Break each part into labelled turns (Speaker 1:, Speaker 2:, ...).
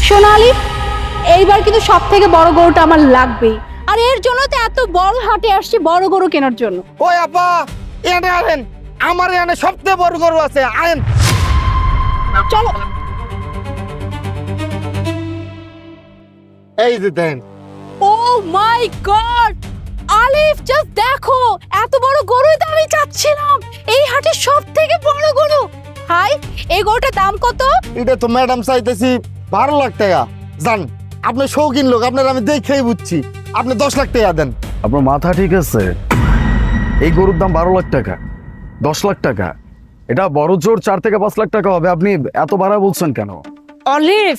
Speaker 1: সোনালি, এইবার কিন্তু সব থেকে বড় গরুটা আমার লাগবেই। আর এর জন্য তো এত বড় হাটে আসছি বড় গরু কেনার জন্য।
Speaker 2: ওই আপা, এনে আনেন, আমার এনে সবচেয়ে বড় গরু আছে, আনেন।
Speaker 1: চলো।
Speaker 2: এই যে দেন।
Speaker 1: ও মাই গড, আলিফ জাস্ট দেখো, এত বড় গরুই তো আমি চাচ্ছিলাম। এই হাটে সব থেকে বড় গরু। হাই, এই গরুটার দাম কত?
Speaker 2: এটা তো ম্যাডাম চাইতেছি 12 লাখ টাকা। জান, আপনি শৌখিন লোক, আপনার আমি দেখেই বুঝছি, আপনি 10 লাখ টাকা দেন।
Speaker 3: আপনার মাথা ঠিক আছে? এই গরুর দাম 12 লাখ টাকা, 10 লাখ টাকা, এটা বড় জোর 4 থেকে 5 লাখ টাকা হবে। আপনি এত বাড়া বলছেন কেন?
Speaker 1: অলিভ,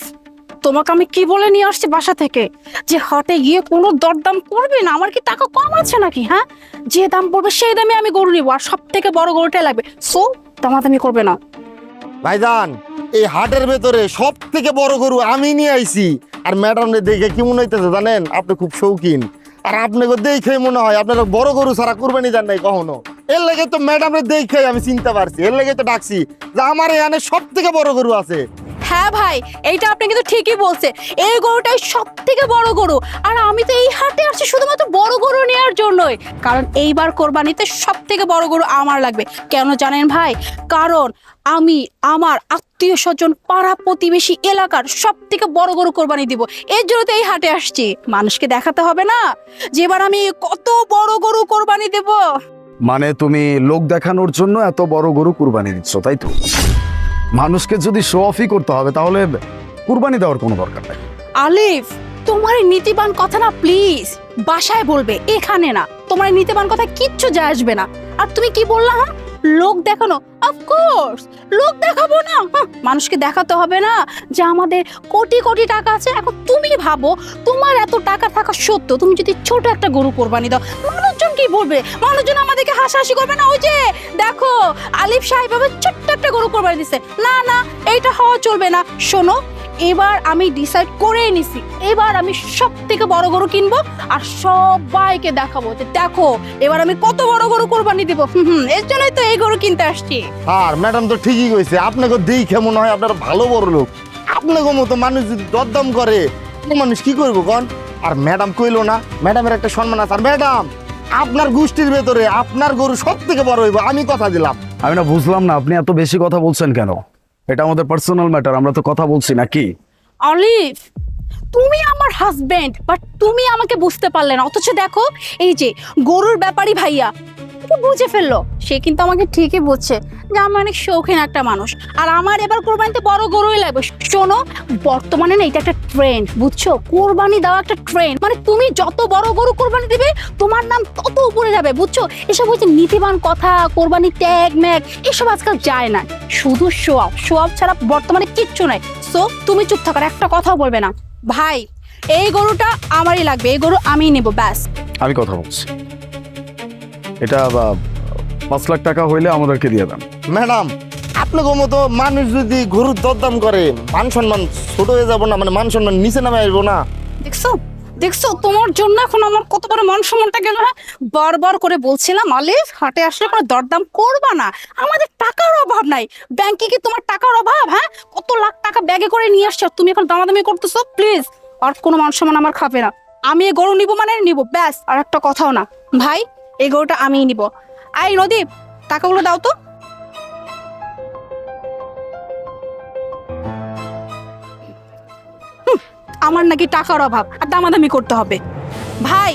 Speaker 1: তোমাকে আমি কি বলে নিয়ে আসছি বাসা থেকে যে হাটে গিয়ে কোনো দরদাম করবে না? আমার কি টাকা কম আছে নাকি? হ্যাঁ, যে দাম পড়বে সেই দামে আমি গরু নিবো, আর সব থেকে বড় গরুটাই লাগবে। সো দামাদামি করবে না।
Speaker 2: ভাইজান, এই হাটের ভেতরে সব থেকে বড় গরু আমি নিয়ে আইছি। আর ম্যাডাম দেখে কি মনে হইতেছে জানেন? আপনি খুব শৌখিন, আর আপনাকে দেখে মনে হয় আপনারা বড় গরু ছাড়া কুরবানি দেন নাই কখনো। এর লেগে তো ম্যাডাম দেখে আমি চিনতে পারছি, এর লেগে তো ডাকছি যে আমার এখানে সব থেকে বড় গরু আছে।
Speaker 1: হ্যাঁ ভাই, এইটা আপনি কিন্তু ঠিকই বলছে, এই গরুটাই সব থেকে বড় গরু। আর আমি তো এই হাটে আসছি শুধুমাত্র বড় গরু নেওয়ার জন্যই, কারণ এইবার কোরবানিতে সব থেকে বড় গরু আমার লাগবে। কেন জানেন ভাই? কারণ আমি আমার আত্মীয় স্বজন, পাড়া প্রতিবেশী, এলাকার সব থেকে বড় গরু কোরবানি দিব। এর জন্য তো এই হাটে আসছি, মানুষকে দেখাতে হবে না যে এবার আমি কত বড় গরু কোরবানি দেব।
Speaker 3: মানে তুমি লোক দেখানোর জন্য এত বড় গরু কুরবানি দিচ্ছ, তাই তো? মানুষকে যদি শো অফই করতে হবে তাহলে কুরবানি দেওয়ার কোনো দরকার নেই।
Speaker 1: আলিফ, তোমার এই নীতিবান কথা না প্লিজ বাসায় বলবে, এখানে না। তোমার এই নীতিবান কথা কিচ্ছু যায় আসবে না। আর তুমি কি বললা? হ্যাঁ, লোক দেখানো? অফকোর্স লোক দেখাবো না। মানুষকে দেখাতে হবে না যে আমাদের কোটি কোটি টাকা আছে। এখন তুমি ভাবো, তোমার এত টাকা থাকা সত্ত্বেও তুমি যদি ছোট একটা গরু কোরবানি দাও, মানুষজন কি বলবে? মানুষজন আমাদেরকে হাসাহাসি করবে না? ওই যে দেখো, আলিফ সাহেব এবার ছোট্ট একটা গরু কোরবানি দিচ্ছে। না না, এইটা হওয়া চলবে না। শোনো, এবার আমি ডিসাইড করে নিছি, এবার আমি সব থেকে বড় গরু কিনবো আর সবাইকে দেখাবো যে দেখো এবার আমি কত বড় গরু কোরবানি দেবো। এর জন্যই তো এই গরু কিনতে আসছি।
Speaker 2: আর ম্যাডাম তো ঠিকই কইছে, আপনাকে দেখে মনে হয় আপনারা ভালো বড় লোক। আপনাকে মতো মানুষ যদি দরদাম করে, মানুষ কি করবো কন? আর ম্যাডাম কইলো না, ম্যাডামের একটা সম্মান আছে। আর ম্যাডাম, আপনার গোষ্ঠীর ভেতরে আপনার গরু সব থেকে বড় হইব, আমি কথা দিলাম।
Speaker 3: আমি না বুঝলাম না আপনি এত বেশি কথা বলছেন কেন? এটা আমাদের পার্সোনাল ম্যাটার, আমরা তো কথা বলছি নাকি?
Speaker 1: অলিভ, তুমি আমার হাজবেন্ড, বাট তুমি আমাকে বুঝতে পারলে না। অথচ দেখো, এই যে গরুর ব্যাপারী ভাইয়া বুঝে ফেললো, সে কিন্তু আমাকে ঠিকই বুঝছে যে আমি অনেক শৌখিন একটা মানুষ, আর আমার এবার কোরবানিতে বড় গরুই লাগবে। শোনো, বর্তমানে না এটা একটা ট্রেন্ড, বুঝছো? কোরবানি দেওয়া একটা ট্রেন্ড। মানে তুমি যত বড় গরু কোরবানি দিবে, তোমার নাম তত উপরে যাবে, বুঝছো? এসব হচ্ছে নীতিবান কথা, কোরবানি ট্যাগ ম্যাগ এসব আজকাল যায় না। শুধু শো অফ ছাড়া বর্তমানে কিচ্ছু নাই। সো তুমি চুপ থাকার, একটা কথাও বলবে না। ভাই, এই গরুটা আমারই লাগবে, এই গরু আমিই নেবো, ব্যাস।
Speaker 3: আমি কথা বলছি, এটা 5 লাখ টাকা হইলে আমাদেরকে দিয়ে দেন।
Speaker 2: ম্যাডাম, আপনাকে মতো মানুষ যদি গরুর দরদাম করে, মান সম্মান ছোট হয়ে যাবো না? মানে মান সম্মান নিচে নামে আসবো না?
Speaker 1: দেখছো দেখছো, তোমার জন্য এখন আমার কত বড় মান সম্মানটা গেল। হ্যাঁ, বারবার করে বলছিলাম আলিফ, হাটে আসলে কোনো দরদাম করবা না। আমাদের টাকার অভাব নাই। ব্যাংকে কি তোমার টাকার অভাব? হ্যাঁ, কত লাখ টাকা ব্যাগে করে নিয়ে আসছো, তুমি এখন দামাদামি করতেছো? প্লিজ, আর কোনো মান সম্মান আমার খাবে না। আমি এই গরু নিবো মানে নিবো, ব্যাস, আর একটা কথাও না। ভাই, এই গরুটা আমিই নিবো। আই নদীপ, টাকাগুলো দাও তো। আমার নাকি টাকার অভাব আর দামাদামি করতে হবে? ভাই,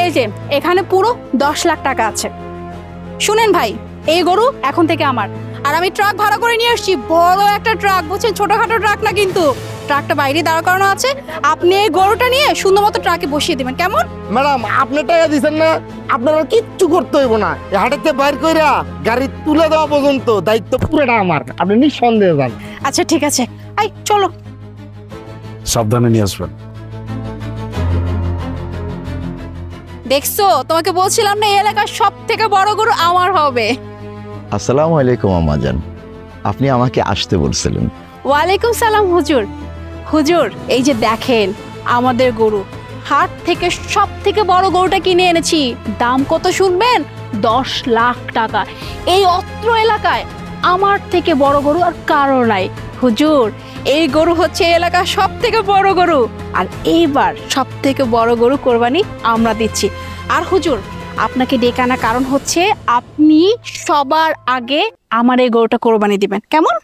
Speaker 1: এই যে এখানে পুরো 10 লাখ টাকা আছে। শুনেন ভাই, এই গরু এখন থেকে আমার। আর আমি ট্রাক ভাড়া করে নিয়ে আসছি, বড় একটা ট্রাক, বুঝছেন? ছোটখাটো ট্রাক না কিন্তু। ট্রাকটা বাইরে দাঁড় করানো আছে, আপনি এই গরুটা নিয়ে সুন্দর মতো ট্রাকে বসিয়ে দিবেন, কেমন?
Speaker 2: ম্যাডাম, আপনি টাকা দিচ্ছেন না, আপনারা কিচ্ছু করতে হইব না। এই হাটেতে বাইর কইরা গাড়ি তুলে দেওয়া পর্যন্ত দায়িত্ব পুরোটা আমার, আপনি নিঃসন্দেহে যান।
Speaker 1: আচ্ছা ঠিক আছে, আই চলো।
Speaker 3: সাবধানে নিয়ে আসবেন।
Speaker 1: দেখছো, তোমাকে বলছিলাম না এই এলাকার সব থেকে বড় গরু আমার হবে।
Speaker 4: আসসালামু আলাইকুম আম্মাজান, আপনি আমাকে আসতে বলছিলেন।
Speaker 1: ওয়ালাইকুম সালাম হুজুর। হুজুর, এই যে দেখেন আমাদের গরু, হাট থেকে সব থেকে বড় গরুটা কিনে এনেছি। দাম কত শুনবেন? 10 লাখ টাকা। এই অত্র এলাকায় আমার থেকে বড় গরু আর কারো নাই। হুজুর, এই গরু হচ্ছে এই এলাকার সব থেকে বড় গরু, আর এইবার সব থেকে বড় গরু কোরবানি আমরা দিচ্ছি। আর হুজুর, আপনাকে ডেকে আনার কারণ হচ্ছে আপনি সবার আগে আমার এই গরুটা কোরবানি দিবেন, কেমন?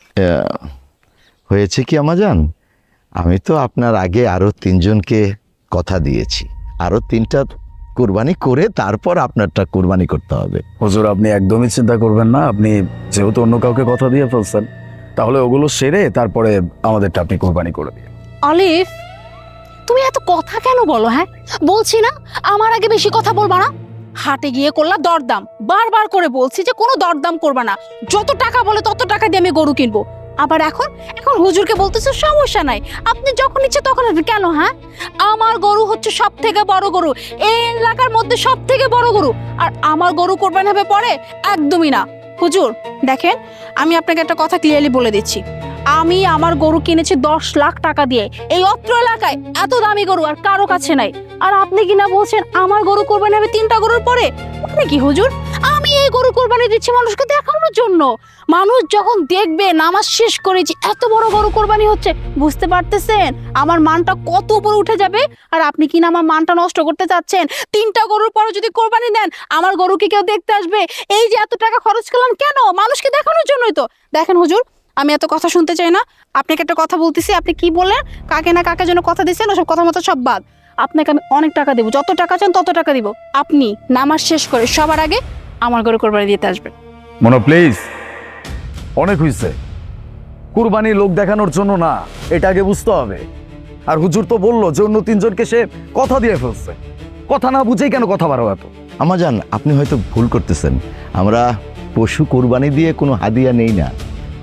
Speaker 4: হয়েছে কি আমাজান, আমি তো আপনার আগে আরো 3 জনকে কথা দিয়েছি, আরো 3টা কুরবানি করে তারপর আপনারটা কুরবানি করতে হবে।
Speaker 3: হুজুর, আপনি একদমই চিন্তা করবেন না। আপনি যেহেতু অন্য কাউকে কথা দিয়ে ফেলছেন, তাহলে ওগুলো সেরে তারপরে আমাদেরটা আপনি কোরবানি করে দিন।
Speaker 1: অলিভ, তুমি এত কথা কেন বলো? হ্যাঁ, বলছি না আমার আগে বেশি কথা বলবা না। হাটে গিয়ে করলা দরদাম, বারবার করে বলছি যে কোনো দরদাম করবা না, যত টাকা বলে তত টাকা দিয়ে আমি গরু কিনবো। আবার এখন এখন হুজুরকে বলতেছো সমস্যা নাই, আপনি যখন ইচ্ছে তখন আসবেন। কেন? হ্যাঁ, আমার গরু হচ্ছে সব থেকে বড় গরু, এই এলাকার মধ্যে সব থেকে বড় গরু, আর আমার গরু কোরবানি হবে পরে? একদমই না। হুজুর দেখেন, আমি আপনাকে একটা কথা ক্লিয়ারলি বলে দিচ্ছি, আমি আমার গরু কিনেছি 10 লাখ টাকা দিয়ে। এই অত্র এলাকায় এত দামি গরু আর কারো কাছে নাই। আর আপনি কিনা বলছেন আমার গরু কোরবানি হবে 3টা গরুর পরে? মানে কি হুজুর? আমি এই গরু কোরবানি দিচ্ছি মানুষকে দেখানোর জন্য। মানুষ যখন দেখবে নামাজ শেষ করেছি এত বড় গরু কোরবানি হচ্ছে, বুঝতে পারতেছেন আমার মানটা কত উপরে উঠে যাবে? আর আপনি কিনা আমার মানটা নষ্ট করতে চাচ্ছেন। 3টা গরুর পরে যদি কোরবানি দেন, আমার গরুকে কেউ দেখতে আসবে? এই যে এত টাকা খরচ করলাম কেন? মানুষকে দেখানোর জন্যই তো। দেখেন হুজুর, আমি এত কথা শুনতে চাই না। আপনাকে একটা কথা বলতেছি, আপনি কি বললেন, কাকে না কাকে যেন কথা দিচ্ছেন, ওসব কথা মতো সব বাদ। আপনাকে আমি অনেক টাকা দিব, যত টাকা চান তত টাকা দিব। আপনি নামাজ শেষ করে সবার আগে আমার গরু কোরবানি দিতে আসবেন।
Speaker 3: মনো, প্লিজ, অনেক হয়েছে। কুরবানি লোক দেখানোর জন্য না, এটা আগে বুঝতে হবে। আর হুজুর তো বললো যে অন্য 3 জনকে সে কথা দিয়ে ফেলছে। কথা না বুঝেই কেন কথা বাড়াও এত?
Speaker 4: আমাজান, আপনি হয়তো ভুল করতেছেন, আমরা পশু কুরবানি দিয়ে কোনো হাদিয়া নেই না।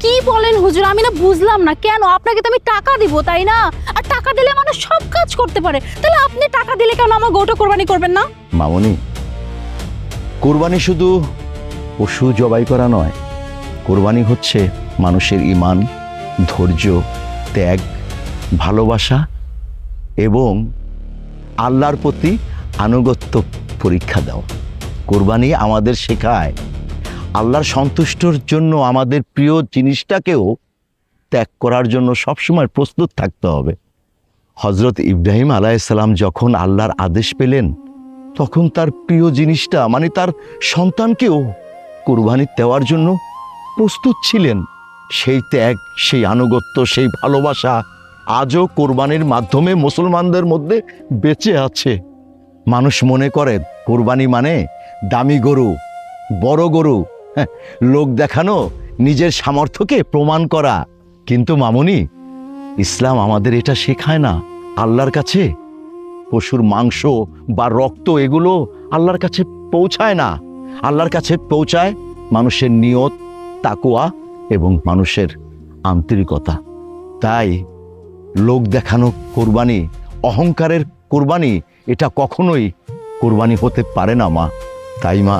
Speaker 1: কি বলেন হুজুর? আমি না বুঝলাম না, কেন? আপনাকে তো আমি টাকা দিব, তাই না? আর টাকা দিলে মানুষ সব কাজ করতে পারে, তাহলে আপনি টাকা দিলে কেন আমার গরুটা কোরবানি করবেন না?
Speaker 4: মামনি, কুরবানি শুধু পশু জবাই করা নয়, কুরবানি হচ্ছে মানুষের ঈমান, ধৈর্য, ত্যাগ, ভালোবাসা এবং আল্লাহর প্রতি আনুগত্য পরীক্ষা দাও। কুরবানি আমাদের শেখায় আল্লাহর সন্তুষ্টর জন্য আমাদের প্রিয় জিনিসটাকেও ত্যাগ করার জন্য সবসময় প্রস্তুত থাকতে হবে। হজরত ইব্রাহিম আলাইহিসসালাম যখন আল্লাহর আদেশ পেলেন, তখন তার প্রিয় জিনিসটা মানে তার সন্তানকেও কুরবানি দেওয়ার জন্য প্রস্তুত ছিলেন। সেই ত্যাগ, সেই আনুগত্য, সেই ভালোবাসা আজও কোরবানির মাধ্যমে মুসলমানদের মধ্যে বেঁচে আছে। মানুষ মনে করে কোরবানি মানে দামি গরু, বড় গরু, লোক দেখানো, নিজের সামর্থ্যকে প্রমাণ করা। কিন্তু মামুনি, ইসলাম আমাদের এটা শেখায় না। আল্লাহর কাছে পশুর মাংস বা রক্ত এগুলো আল্লাহর কাছে পৌঁছায় না। আল্লাহর কাছে পৌঁছায় মানুষের নিয়ত, তাকওয়া এবং মানুষের আন্তরিকতা। তাই লোক দেখানো কোরবানি, অহংকারের কোরবানি, এটা কখনোই কোরবানি হতে পারে না মা। তাই মা,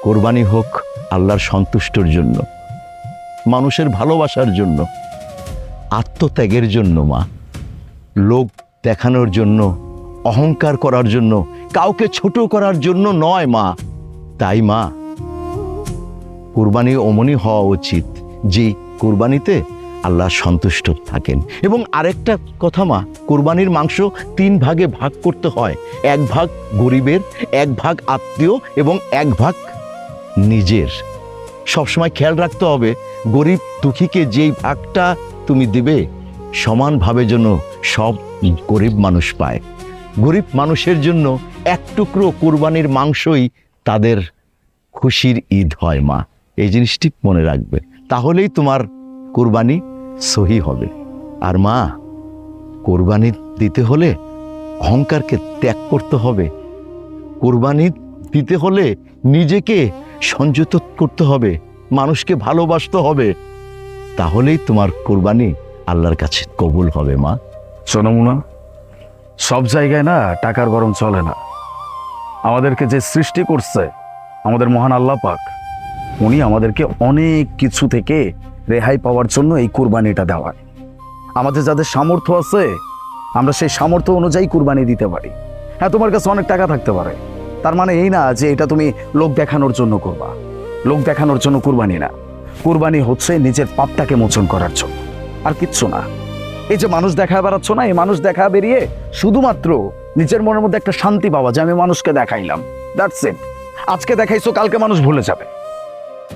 Speaker 4: কোরবানি হোক আল্লাহর সন্তুষ্টর জন্য, মানুষের ভালোবাসার জন্য, আত্মত্যাগের জন্য মা। লোক দেখানোর জন্য, অহংকার করার জন্য, কাউকে ছোট করার জন্য নয় মা। তাই মা, কুরবানি অমনি হওয়া উচিত যে কুরবানিতে আল্লাহ সন্তুষ্ট থাকেন। এবং আরেকটা কথা মা, কুরবানির মাংস 3 ভাগে ভাগ করতে হয়। 1 ভাগ গরিবের, 1 ভাগ আত্মীয় এবং 1 ভাগ নিজের। সবসময় খেয়াল রাখতে হবে গরিব দুঃখীকে যেই ভাগটা তুমি দিবে, সমানভাবে যেন সব গরিব মানুষ পায়। গরিব মানুষের জন্য 1 টুকরো কুরবানির মাংসই তাদের খুশির ঈদ হয় মা। এই জিনিসটি মনে রাখবে, তাহলেই তোমার কুরবানি সহি হবে। আর মা, কুরবানি দিতে হলে অহংকারকে ত্যাগ করতে হবে। কুরবানি দিতে হলে নিজেকে সংযত করতে হবে, মানুষকে ভালোবাসতে হবে। তাহলেই তোমার কুরবানি আল্লাহর কাছে কবুল হবে মা।
Speaker 3: শোনো মুনা, সব জায়গায় না টাকার গরম চলে না। আমাদেরকে যে সৃষ্টি করছে আমাদের মহান আল্লাহ পাক, উনি আমাদেরকে অনেক কিছু থেকে রেহাই পাওয়ার জন্য এই কুরবানিটা দেওয়ায়। আমাদের যাদের সামর্থ্য আছে, আমরা সেই সামর্থ্য অনুযায়ী কুরবানি দিতে পারি। হ্যাঁ, তোমার কাছে অনেক টাকা থাকতে পারে, তার মানে এই না যে এটা তুমি লোক দেখানোর জন্য করবা। লোক দেখানোর জন্য কুরবানি না, কুরবানি হচ্ছে নিজের পাপটাকে মোচন করার জন্য। আর কিচ্ছু না। এই যে মানুষ দেখা বেড়াচ্ছ না, এই মানুষ দেখা বেরিয়ে শুধুমাত্র নিজের মনের মধ্যে একটা শান্তি পাওয়া যে আমি মানুষকে দেখাইলাম, দ্যাটস ইট। আজকে দেখাইছো, কালকে মানুষ ভুলে যাবে।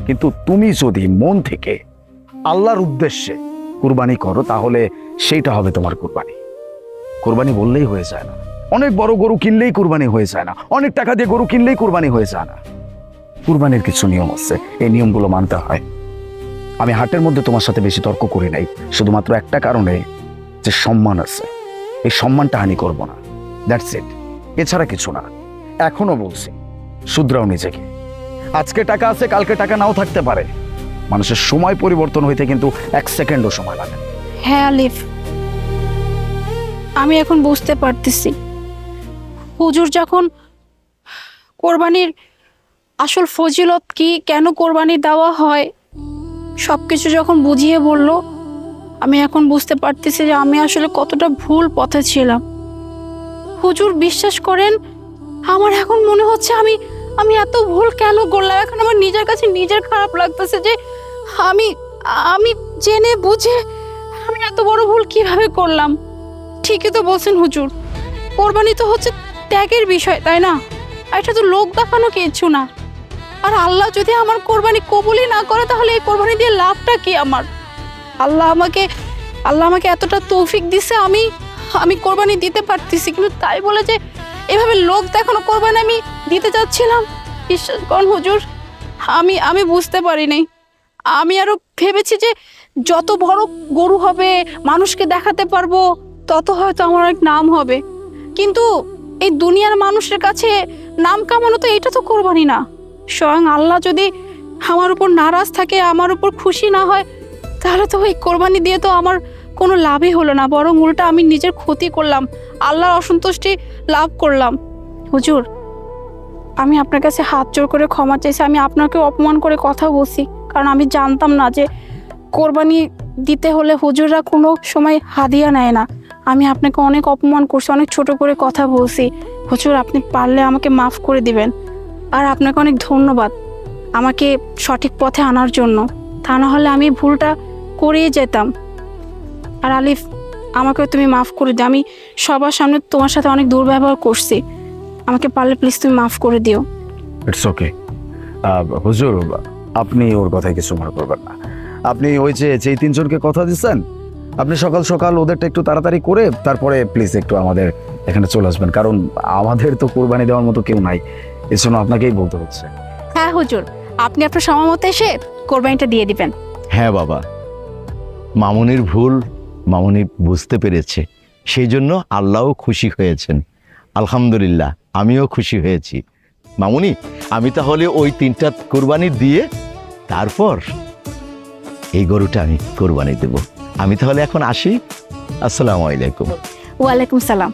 Speaker 3: কিন্তু তুমি যদি মন থেকে আল্লাহর উদ্দেশ্যে কুরবানি করো, তাহলে সেইটা হবে তোমার কুরবানি। কুরবানি বললেই হয়ে যায় না, অনেক বড় গরু কিনলেই কুরবানি হয়ে যায় না, অনেক টাকা দিয়ে গরু কিনলেই কুরবানি হয়ে যায় না। কুরবানির কিছু নিয়ম আছে, এই নিয়মগুলো মানতে হয়। আমি হাটের মধ্যে তোমার সাথে বেশি তর্ক করি নাই, শুধুমাত্র একটা কারণে, যে সম্মান আছে, এই সম্মানটা হানি করব না, দ্যাটস ইট। এছাড়া কিছু না। এখনো বলছি, শুধরাও নিজেকে। আজকে টাকা আছে, কালকে টাকা নাও থাকতে পারে। মানুষের সময় পরিবর্তন হইতে কিন্তু 1 সেকেন্ডও সময় লাগে না।
Speaker 1: হ্যাঁ আলিফ, আমি এখন বুঝতে পারতেছি হুজুর যখন কোরবানির আসল ফজিলত কি, কেন কোরবানি দেওয়া হয়, সবকিছু যখন বুঝিয়ে বলল, আমি এখন বুঝতে পারতেছি যে আমি আসলে কতটা ভুল পথে ছিলাম। হুজুর বিশ্বাস করেন, আমার এখন মনে হচ্ছে আমি আমি এত ভুল কেন করলাম। এখন আমার নিজের কাছে নিজের খারাপ লাগতেছে যে আমি আমি জেনে বুঝে আমি এত বড় ভুল কিভাবে করলাম। ঠিকই তো বলছেন হুজুর, কোরবানি তো হচ্ছে ত্যাগের বিষয়, তাই না? আর এটা তো লোক দেখানো কিছু না। আর আল্লাহ যদি আমার কোরবানি কবুলই না করে, তাহলে এই কোরবানি দিয়ে লাভটা কি আমার? আল্লাহ আমাকে এতটা তৌফিক দিছে, আমি কোরবানি দিতে পারতেছি, কিন্তু তাই বলে যে এভাবে লোক দেখানো কোরবানি আমি দিতে চাচ্ছিলাম, বিশ্বাস করুন হুজুর, আমি বুঝতে পারি নাই। আমি আরো ভেবেছি যে যত বড় গরু হবে, মানুষকে দেখাতে পারবো, তত হয়তো আমার এক নাম হবে। কিন্তু এই দুনিয়ার মানুষের কাছে নাম কামানো, তো এটা তো কোরবানি না। স্বয়ং আল্লাহ যদি আমার উপর নারাজ থাকে, আমার উপর খুশি না হয়, তাহলে তো এই কোরবানি দিয়ে তো আমার কোনো লাভই হলো না, বরং উল্টা আমি নিজের ক্ষতি করলাম, আল্লাহর অসন্তুষ্টি লাভ করলাম। হুজুর, আমি আপনার কাছে হাত জোর করে ক্ষমা চাইছি। আমি আপনাকে অপমান করে কথা বলছি, কারণ আমি জানতাম না যে কোরবানি দিতে হলে হুজুররা কোনো সময় হাদিয়া নেয় না। আমি আপনাকে অনেক অপমান করছি, অনেক ছোট করে কথা বলছি। হুজুর, আপনি পারলে আমাকে মাফ করে দিবেন। আর আপনাকে অনেক ধন্যবাদ আমাকে সঠিক পথে আনার জন্য, তা না হলে আমি ভুলটা করেই যেতাম। আর আলিফ, আমাকে তুমি মাফ করে দিও। আমি সবার সামনে তোমার সাথে অনেক দুর্ব্যবহার করছি, আমাকে পারলে প্লিজ তুমি মাফ করে দিও।
Speaker 3: It's okay. হুজুর, আপনি ওর কথায় কিছু মনে করবেন না। আপনি ওই যে 3জনকে কথা দিচ্ছেন, আপনি সকাল সকাল ওদেরটা একটু তাড়াতাড়ি করে তারপরে প্লিজ একটু আমাদের এখানে চলে আসবেন, কারণ আমাদের তো কোরবানি দেওয়ার মতো কেউ নাই, এর জন্য আপনাকেই বলতে হচ্ছে।
Speaker 1: হ্যাঁ হুজুর, আপনি আপনার সময় মতো এসে কোরবানিটা দিয়ে দিবেন।
Speaker 4: হ্যাঁ বাবা, মামুনির ভুল মামুনি বুঝতে পেরেছে, সেই জন্য আল্লাহও খুশি হয়েছেন। আলহামদুলিল্লাহ, আমিও খুশি হয়েছি। মামুনি, আমি তাহলে ওই 3টা কোরবানি দিয়ে তারপর এই গরুটা আমি কোরবানি দেব। আমি তাহলে এখন আসি। আসসালামু আলাইকুম।
Speaker 1: ওয়ালাইকুম সালাম।